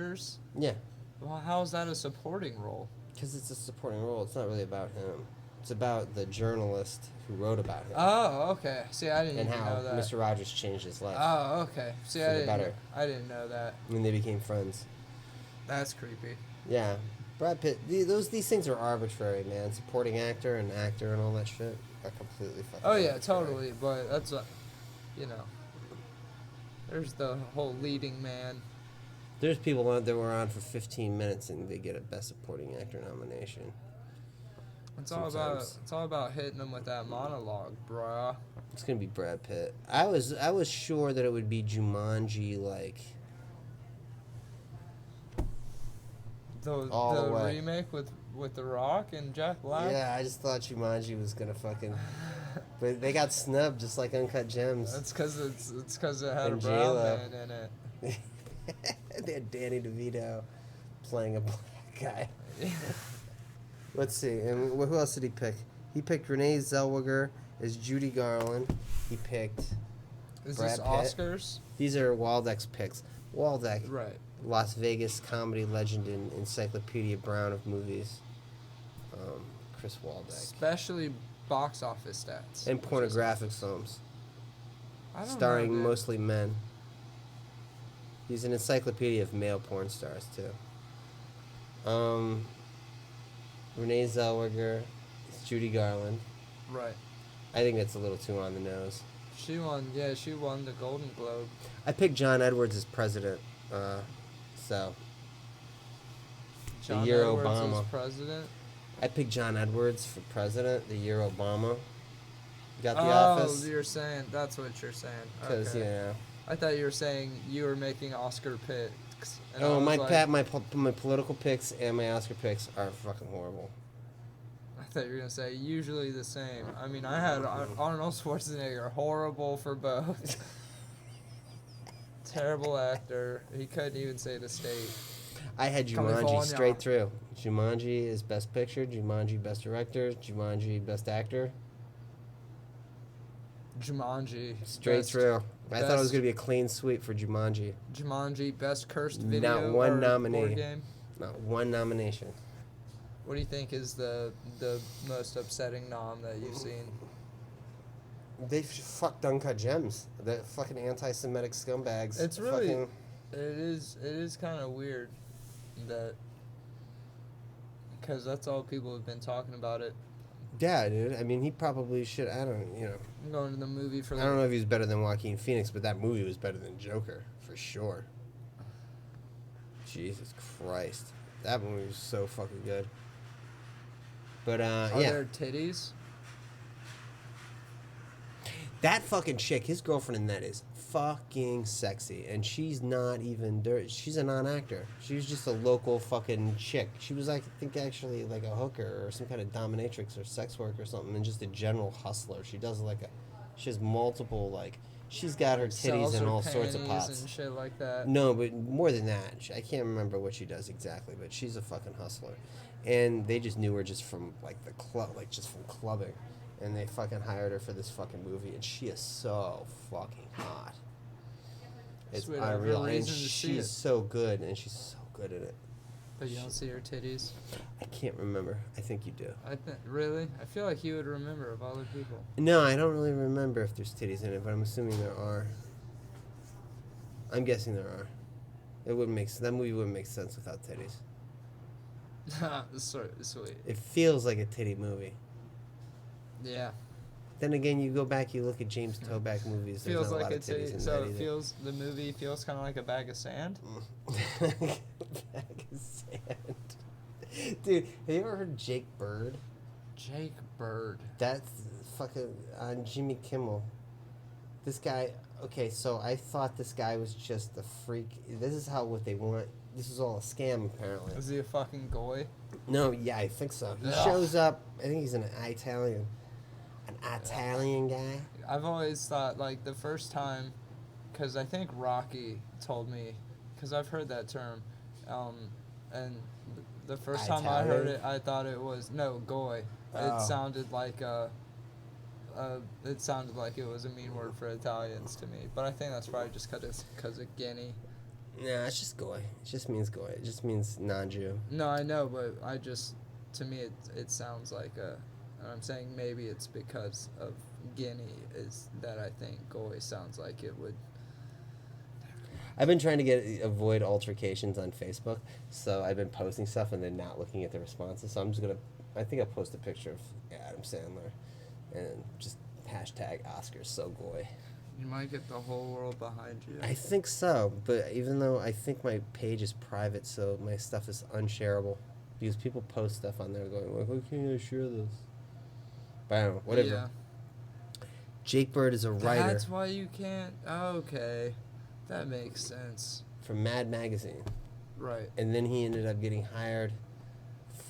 actors? Yeah. Well, how is that a supporting role? Because it's a supporting role. It's not really about him. It's about the journalist who wrote about him Oh, okay. See, I didn't and even how know that. Mr. Rogers changed his life Oh, okay. See, for the better. I didn't know that. And they became friends. That's creepy. Yeah. Brad Pitt, these things are arbitrary, man. Supporting actor and actor and all that shit are completely fucking Oh yeah, arbitrary. totally. But that's you know, there's the whole leading man. There's people on that were on for 15 minutes and they get a Best Supporting Actor nomination. Sometimes It's all about hitting them with that monologue, bruh. it's gonna be Brad Pitt. I was sure that it would be Jumanji, like all The the way. remake with The Rock and Jack Black. Yeah, I just thought Jumanji was gonna fucking, but they got snubbed just like Uncut Gems. That's because it's because it had And a brown J-Lo. man in it. They had Danny DeVito playing a black guy. Let's see, and who else did he pick? He picked Renee Zellweger as Judy Garland. He picked Is Brad this Pitt. Oscars? These are Waldeck's picks. Waldeck, Right. Las Vegas comedy legend and Encyclopedia Brown of movies. Chris Waldeck. Especially box office stats. And pornographic films, I don't starring know, dude. mostly men. He's an encyclopedia of male porn stars, too. Renee Zellweger, it's Judy Garland. Right. I think that's a little too on the nose. She won. Yeah, she won the Golden Globe. I picked John Edwards as president. So John year Edwards Obama. as president. I picked John Edwards for president the year Obama got the Oh, office. you're saying that's what you're saying. Because Okay. you know. I thought you were saying you were making Oscar picks. And I Oh, was my like, my political picks and my Oscar picks are fucking horrible. I thought you were gonna say usually the same. I mean, I had Arnold Schwarzenegger, horrible for both. Terrible actor. He couldn't even say the state. I had Jumanji California. straight through. Jumanji is best picture. Jumanji best director. Jumanji best actor. Jumanji. Straight best- through. I thought it was best- gonna be a clean sweep for Jumanji. Jumanji, best cursed video. Not one or nominee. board game. Not one nomination. What do you think is the most upsetting nom that you've seen? They fucked Uncut Gems. The fucking anti-Semitic scumbags. It's really Fucking, it is kind of weird that because that's all people have been talking about it. yeah, dude. I mean, he probably should. I don't. You know. I'm going to the movie for I don't know if he was better than Joaquin Phoenix, but that movie was better than Joker for sure. Jesus Christ, that movie was so fucking good. But Are yeah, there titties? that fucking chick, his girlfriend in that is fucking sexy, and she's not even dirt. She's a non-actor. She was just a local fucking chick. She was, I think, actually like a hooker or some kind of dominatrix or sex work or something, and just a general hustler. She does she has multiple she's got her Sells titties in her all sorts of panties pots. and shit like that. No, but more than that, I can't remember what she does exactly, but she's a fucking hustler, and they just knew her just from the club, just from clubbing. And they fucking hired her for this fucking movie, and she is so fucking hot. It's Sweet, I have a unreal, and reason to see she's it. so good, and she's so good at it. But you don't see her titties. I can't remember. I think you do. Really? I feel like you would remember of other people. No, I don't really remember if there's titties in it, but I'm assuming there are. I'm guessing there are. It wouldn't make that movie wouldn't make sense without titties. Sweet. It feels like a titty movie. Yeah. Then again, you go back, you look at James Toback movies. There's Feels not a like lot of titties in so that it either. feels the movie feels kind of like a bag of sand. Bag of sand. Dude, have you ever heard Jake Bird? Jake Bird. That's fucking on Jimmy Kimmel. This guy, okay, so I thought this guy was just a freak. This is what they want. This is all a scam, apparently. Is he a fucking goy? No, yeah, I think so. He Ugh. shows up, I think he's an Italian guy. I've always thought the first time, because I think Rocky told me, because I've heard that term, and the first time I heard Italian? it, I thought it was goy. Oh. It sounded like it was a mean word for Italians to me, but I think that's probably just because of Guinea. Nah, it's just goy. It just means goy. It just means non-Jew. No, I know, but to me, it sounds like and I'm saying maybe it's because of Guinea is that I think goy sounds like it would. I've been trying to avoid altercations on Facebook, so I've been posting stuff and then not looking at the responses. So I'm just gonna, I think I'll post a picture of Adam Sandler, and just hashtag Oscars so goy. You might get the whole world behind you. I think so, but even though I think my page is private, so my stuff is unshareable, because people post stuff on there going, like, why can't I share this? But I don't know, whatever. Yeah. Jake Bird is a writer. That's why you can't. Okay, that makes sense. from Mad Magazine. Right. And then he ended up getting hired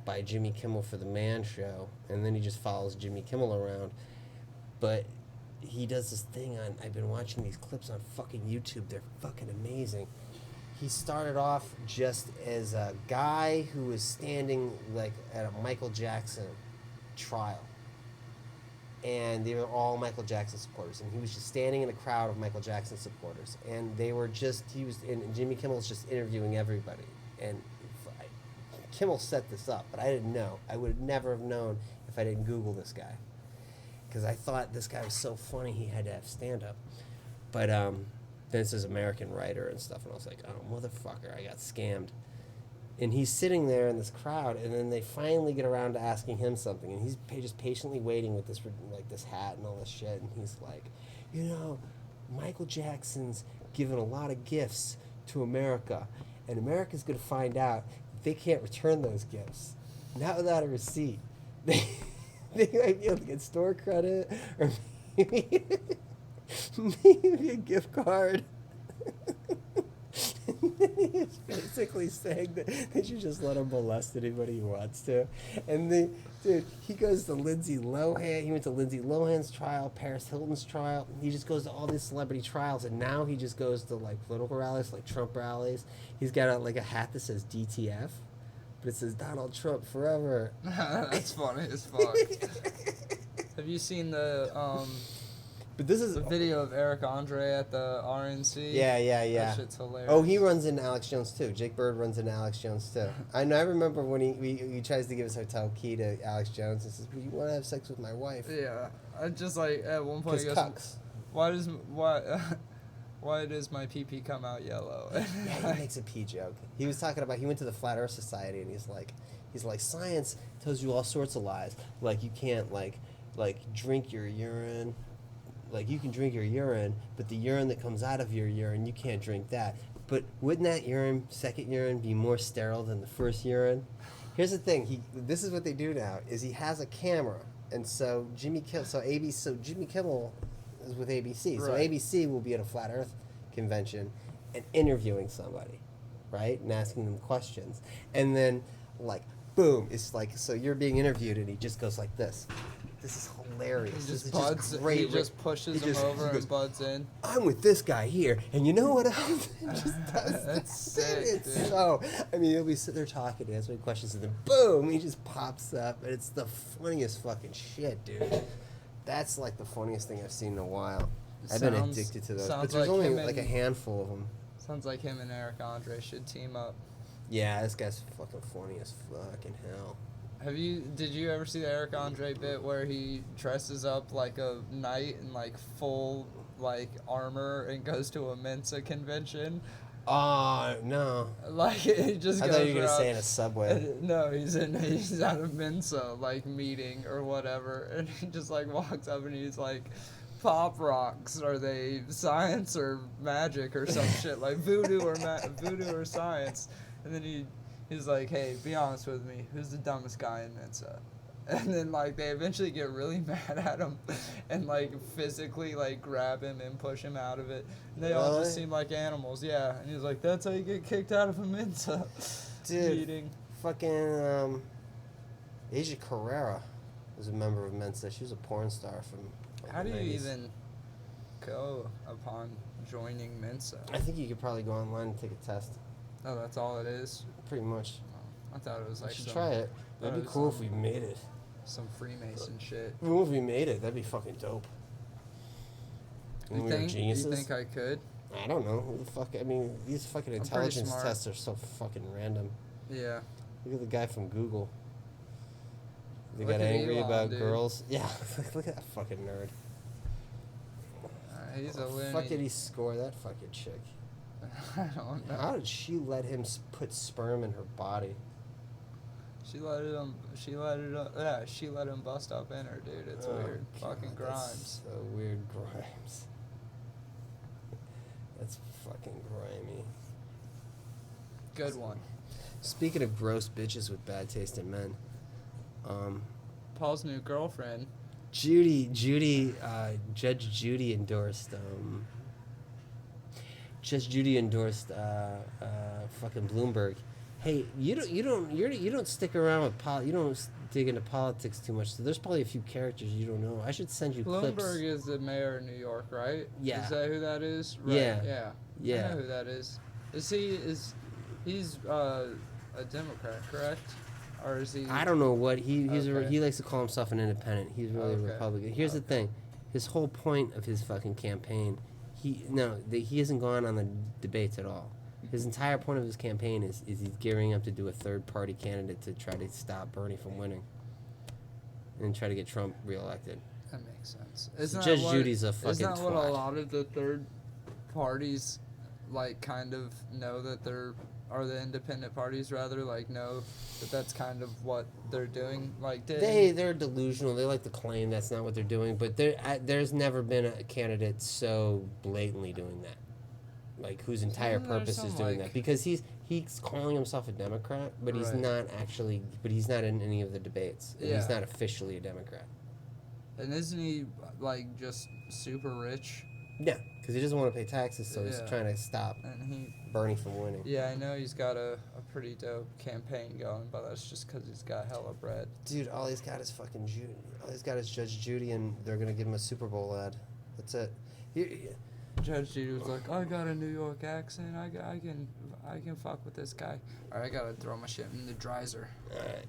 by Jimmy Kimmel for the Man Show, and then he just follows Jimmy Kimmel around. But he does this thing on, I've been watching these clips on fucking YouTube, they're fucking amazing. He started off just as a guy who was standing like at a Michael Jackson trial. And they were all Michael Jackson supporters, and he was just standing in a crowd of Michael Jackson supporters, and they were just, and Jimmy Kimmel was just interviewing everybody, and Kimmel set this up, but I didn't know. I would never have known if I didn't Google this guy, because I thought this guy was so funny he had to have stand-up. But then it says American writer and stuff, and I was like, oh, motherfucker, I got scammed. And he's sitting there in this crowd, and then they finally get around to asking him something, and he's just patiently waiting with this this hat and all this shit, and he's like, you know, Michael Jackson's given a lot of gifts to America, and America's going to find out they can't return those gifts, not without a receipt. They might be able to get store credit, or maybe a gift card. He's basically saying that they should just let him molest anybody he wants to. And dude, he goes to Lindsay Lohan. He went to Lindsay Lohan's trial, Paris Hilton's trial. He just goes to all these celebrity trials, and now he just goes to like political rallies, like Trump rallies. He's got a hat that says DTF, but it says Donald Trump forever. That's funny as fuck. Have you seen the But this is the video of Eric Andre at the RNC? Yeah. That shit's hilarious. Oh, he runs into Alex Jones too. Jake Bird runs into Alex Jones too. I know. I remember when he tries to give his hotel key to Alex Jones and says, "Well, you want to have sex with my wife?" Yeah, I just like at one point he goes, cucks. why does my pee come out yellow? Yeah, he makes a pee joke. He was talking about, he went to the Flat Earth Society, and he's like science tells you all sorts of lies. Like you can't like drink your urine. Like, you can drink your urine, but the urine that comes out of your urine, you can't drink that. But wouldn't that second urine, be more sterile than the first urine? Here's the thing. This is what they do now, is he has a camera. And so Jimmy Kimmel is with ABC. So Right. ABC will be at a Flat Earth convention and interviewing somebody, right? And asking them questions. And then, like, boom, it's like, so you're being interviewed, and he just goes like this. This is hilarious. He just great. He just pushes him over and buds in. I'm with this guy here, and you know what else? It just does That's that. sick, It's dude. so. I mean, he'll be sitting there talking, answering questions, and then boom, he just pops up, and it's the funniest fucking shit, dude. That's like the funniest thing I've seen in a while. I've been addicted to those, but there's only like a handful of them. Sounds like him and Eric Andre should team up. Yeah, this guy's fucking funny as fucking hell. Did you ever see the Eric Andre bit where he dresses up like a knight in like full like armor and goes to a Mensa convention? No. Like he just I goes thought you were gonna around- say in a subway. No, he's at a Mensa like meeting or whatever, and he just like walks up and he's like, "Pop rocks, are they science or magic or some shit like voodoo or science?" And then he's like, "Hey, be honest with me, who's the dumbest guy in Mensa?" And then like they eventually get really mad at him and like physically like grab him and push him out of it. And they all just seem like animals, yeah. And he's like, "That's how you get kicked out of a Mensa meeting." Fucking Asia Carrera was a member of Mensa. She was a porn star from How do the you 90s. even go upon joining Mensa? I think you could probably go online and take a test. Oh, that's all it is? Pretty much. I thought it was You like should try it. That'd be cool if we made it. some Freemason shit. Even if we made it, that'd be fucking dope. You We were think geniuses. I could? I don't know. Who the fuck? I mean, these fucking I'm pretty intelligence smart. tests are so fucking random. Yeah. Look at the guy from Google. They Look got at angry Elon, about dude. girls. Yeah, look at that fucking nerd. He's How a the loony. fuck did he score that fucking chick? I don't know. How did she let him put sperm in her body? She let him. Yeah, she let him bust up in her, dude. It's weird. Fucking God, Grimes. That's so weird, Grimes. That's fucking grimy. Good one. Speaking of gross bitches with bad taste in men, Paul's new girlfriend. Judge Judy endorsed. Judge Judy endorsed fucking Bloomberg. Hey, you don't stick around with you don't dig into politics too much. So there's probably a few characters you don't know. I should send you clips. Bloomberg is the mayor of New York, right? Yeah. Is that who that is? Right. Yeah. Yeah. Yeah. I know who that is. He's a Democrat, correct? Or is he? I don't know what he Okay. he likes to call himself an independent. He's really a Okay. Republican. Here's the Okay. thing, his whole point of his fucking campaign, he hasn't gone on the debates at all. His entire point of his campaign is he's gearing up to do a third party candidate to try to stop Bernie from winning, and try to get Trump reelected. That makes sense. Judge Judy's a fucking Isn't that what a twat. lot of the third parties, like, kind of know that they're, or the independent parties rather, like, know that that's kind of what they're doing? Like, They're delusional. They like to claim that's not what they're doing, but there's never been a candidate so blatantly doing that, like whose entire Isn't there purpose is some, doing like- that, because he's calling himself a Democrat, but he's Right. not actually. But he's not in any of the debates. And he's Yeah. not officially a Democrat. And isn't he, like, just super rich? Yeah, because he doesn't want to pay taxes, so he's Yeah. trying to stop And he, Bernie from winning. yeah, I know he's got a pretty dope campaign going, but that's just because he's got hella bread. Dude, all he's got is fucking Judy. All he's got is Judge Judy, and they're gonna give him a Super Bowl ad. That's it. Judge Judy was like, I got a New York accent. I can fuck with this guy. All right, I gotta throw my shit in the dryer. All right.